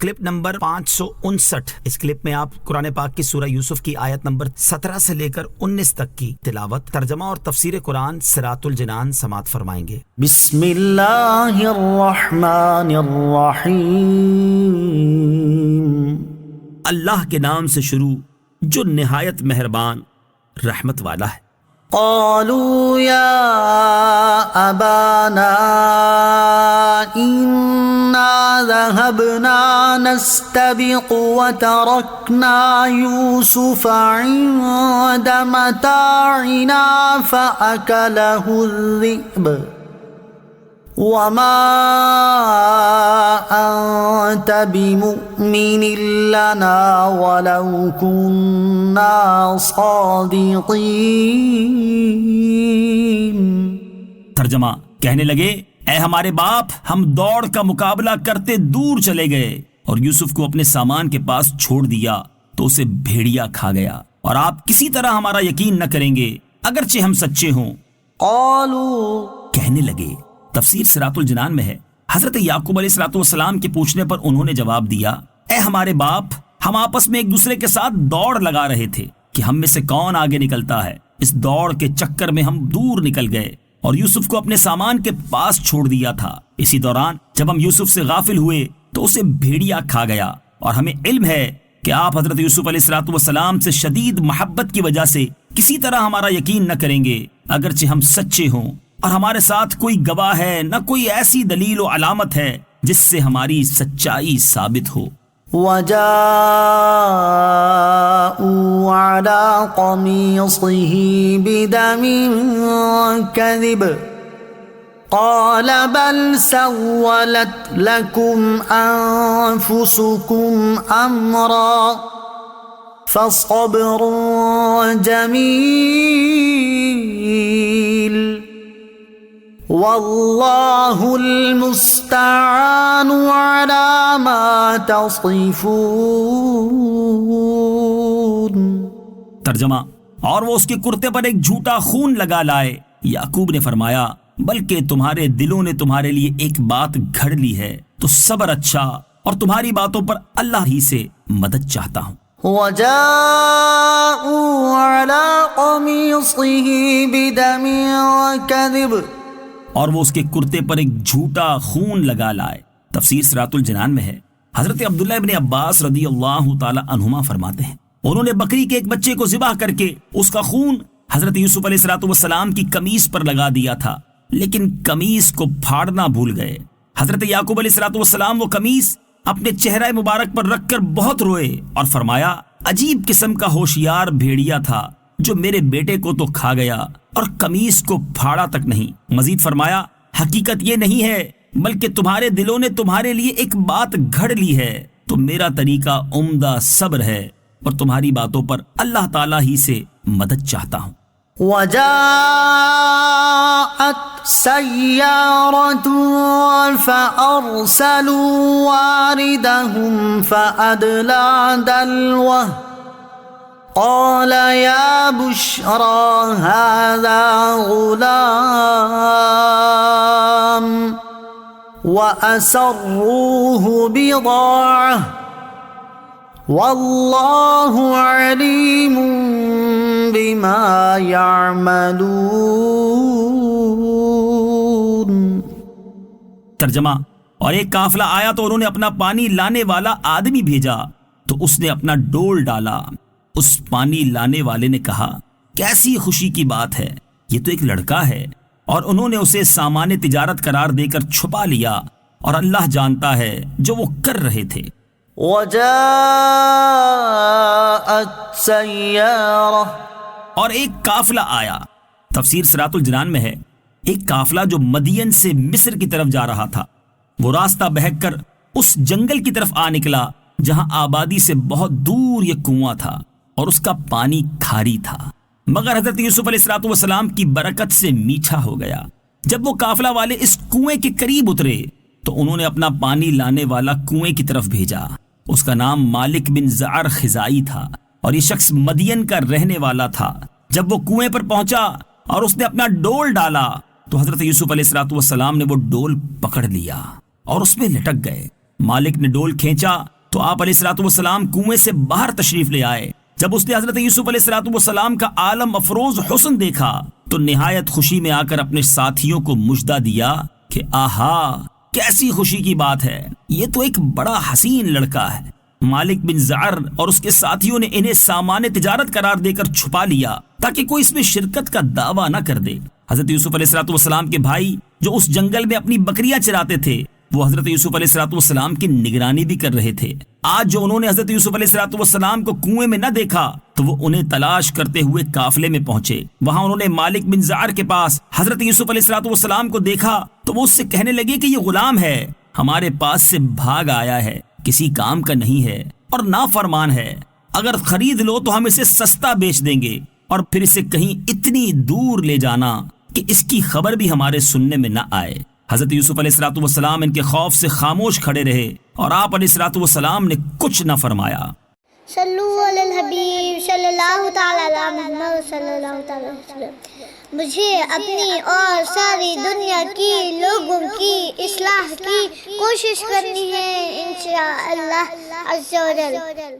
Clip number 559۔ اس clip میں آپ قرآن پاک کی سورہ یوسف کی آیت نمبر 17 سے لے کر 19 تک کی تلاوت، ترجمہ اور تفسیر قرآن صراط الجنان سماعت فرمائیں گے۔ بسم اللہ الرحمن الرحیم۔ اللہ کے نام سے شروع جو نہایت مہربان رحمت والا ہے۔ قالوا یا ابانا انا ذهبنا نستبق وتركنا يوسف عند متاعنا فأكله الذئب وما أنت بمؤمن لنا ولو كنا صادقين۔ ترجمہ، کہنے لگے اے ہمارے باپ، ہم دوڑ کا مقابلہ کرتے دور چلے گئے اور یوسف کو اپنے سامان کے پاس چھوڑ دیا تو اسے بھیڑیا کھا گیا، اور آپ کسی طرح ہمارا یقین نہ کریں گے اگرچہ ہم سچے ہوں۔ قالوا، کہنے لگے، تفسیر صراط الجنان میں ہے، حضرت یعقوب علیہ السلام کے پوچھنے پر انہوں نے جواب دیا، اے ہمارے باپ، ہم آپس میں ایک دوسرے کے ساتھ دوڑ لگا رہے تھے کہ ہم میں سے کون آگے نکلتا ہے۔ اس دوڑ کے چکر میں ہم دور نکل گئے اور یوسف کو اپنے سامان کے پاس چھوڑ دیا تھا۔ اسی دوران جب ہم یوسف سے غافل ہوئے تو اسے بھیڑیا کھا گیا، اور ہمیں علم ہے کہ آپ حضرت یوسف علیہ السلام سے شدید محبت کی وجہ سے کسی طرح ہمارا یقین نہ کریں گے اگرچہ ہم سچے ہوں، اور ہمارے ساتھ کوئی گواہ ہے نہ کوئی ایسی دلیل و علامت ہے جس سے ہماری سچائی ثابت ہو۔ وجاءوا على قميصه بدم كذب قال بل سولت لكم أنفسكم أمرا فصبر جميل واللہ المستعان علی ما تصفون۔ ترجمہ، اور وہ اس کے کرتے پر ایک جھوٹا خون لگا لائے۔ یعقوب نے فرمایا، بلکہ تمہارے دلوں نے تمہارے لیے ایک بات گھڑ لی ہے، تو صبر اچھا، اور تمہاری باتوں پر اللہ ہی سے مدد چاہتا ہوں۔ وجاءوا علی قمیصہ بدم کذب، اور وہ اس کے کرتے پر ایک جھوٹا خون لگا لائے۔ تفسیر صراط الجنان میں ہے، حضرت عبداللہ ابن عباس رضی اللہ تعالی عنہما فرماتے ہیں، انہوں نے بکری کے ایک بچے کو ذبح کر کے اس کا خون حضرت یوسف علیہ السلام کی قمیص پر لگا دیا تھا، لیکن قمیص کو پھاڑنا بھول گئے۔ حضرت یعقوب علیہ السلام وہ قمیص اپنے چہرہ مبارک پر رکھ کر بہت روئے اور فرمایا، عجیب قسم کا ہوشیار بھیڑیا تھا جو میرے بیٹے کو تو کھا گیا اور قمیص کو پھاڑا تک نہیں۔ مزید فرمایا، حقیقت یہ نہیں ہے بلکہ تمہارے دلوں نے تمہارے لیے ایک بات گھڑ لی ہے، تو میرا طریقہ عمدہ صبر ہے، اور تمہاری باتوں پر اللہ تعالیٰ ہی سے مدد چاہتا ہوں۔ وجاءت سيارة فأرسلوا واردهم فأدلى دلوه قال يا بشرى هذا غلام وأسروه بضاعة والله عليم بما يعملون۔ ترجمہ، اور ایک قافلہ آیا تو انہوں نے اپنا پانی لانے والا آدمی بھیجا، تو اس نے اپنا ڈول ڈالا۔ اس پانی لانے والے نے کہا، کیسی خوشی کی بات ہے، یہ تو ایک لڑکا ہے، اور انہوں نے اسے سامان تجارت قرار دے کر چھپا لیا، اور اللہ جانتا ہے جو وہ کر رہے تھے۔ وجاءت سیارہ، اور ایک قافلہ آیا۔ تفسیر صراط الجنان میں ہے، ایک قافلہ جو مدین سے مصر کی طرف جا رہا تھا، وہ راستہ بہک کر اس جنگل کی طرف آ نکلا جہاں آبادی سے بہت دور یہ کنواں تھا، اور اس کا پانی کھاری تھا، مگر حضرت یوسف علیہ السلام کی برکت سے میٹھا ہو گیا۔ جب وہ قافلہ والے اس کنویں کے قریب اترے تو انہوں نے اپنا پانی لانے والا کنویں کی طرف بھیجا۔ اس کا نام مالک بن زعر خزائی تھا، اور یہ شخص مدین کا رہنے والا تھا۔ جب وہ کنویں پر پہنچا اور اس نے اپنا ڈول ڈالا تو حضرت یوسف علیہ السلام نے وہ ڈول پکڑ لیا اور اس میں لٹک گئے۔ مالک نے ڈول کھینچا تو آپ علیہ الصلوۃ والسلام کنویں سے باہر تشریف لے آئے۔ جب اس نے حضرت یوسف علیہ الصلوۃ والسلام کا عالم افروز حسن دیکھا تو نہایت خوشی میں آ کر اپنے ساتھیوں کو مژدہ دیا کہ آہا کیسی خوشی کی بات ہے، یہ تو ایک بڑا حسین لڑکا ہے۔ مالک بن زعر اور اس کے ساتھیوں نے انہیں سامان تجارت قرار دے کر چھپا لیا تاکہ کوئی اس میں شرکت کا دعویٰ نہ کر دے۔ حضرت یوسف علیہ الصلوۃ والسلام کے بھائی جو اس جنگل میں اپنی بکریاں چراتے تھے وہ حضرت یوسف علیہ الصلوۃ والسلام کی نگرانی بھی کر رہے تھے۔ آج جو انہوں نے حضرت یوسف علیہ الصلوۃ والسلام کو کنویں میں نہ دیکھا تو وہ انہیں تلاش کرتے ہوئے قافلے میں پہنچے۔ وہاں انہوں نے مالک بن زعر کے پاس حضرت یوسف علیہ الصلوۃ والسلام کو دیکھا تو وہ اس سے کہنے لگے کہ یہ غلام ہے، ہمارے پاس سے بھاگ آیا ہے، کسی کام کا نہیں ہے اور نافرمان ہے، اگر خرید لو تو ہم اسے سستا بیچ دیں گے اور پھر اسے کہیں اتنی دور لے جانا کہ اس کی خبر بھی ہمارے سننے میں نہ آئے۔ حضرت یوسف علیہ الصلوۃ والسلام ان کے خوف سے خاموش کھڑے رہے اور آپ علیہ الصلوۃ والسلام نے کچھ نہ فرمایا۔ صلو علی الحبیب صلی اللہ تعالی علی محمد صلی اللہ تعالی وسلم۔ مجھے اپنی اور ساری دنیا کی لوگوں کی اصلاح کی کوشش کرنی ہے انشاءاللہ عز و جل۔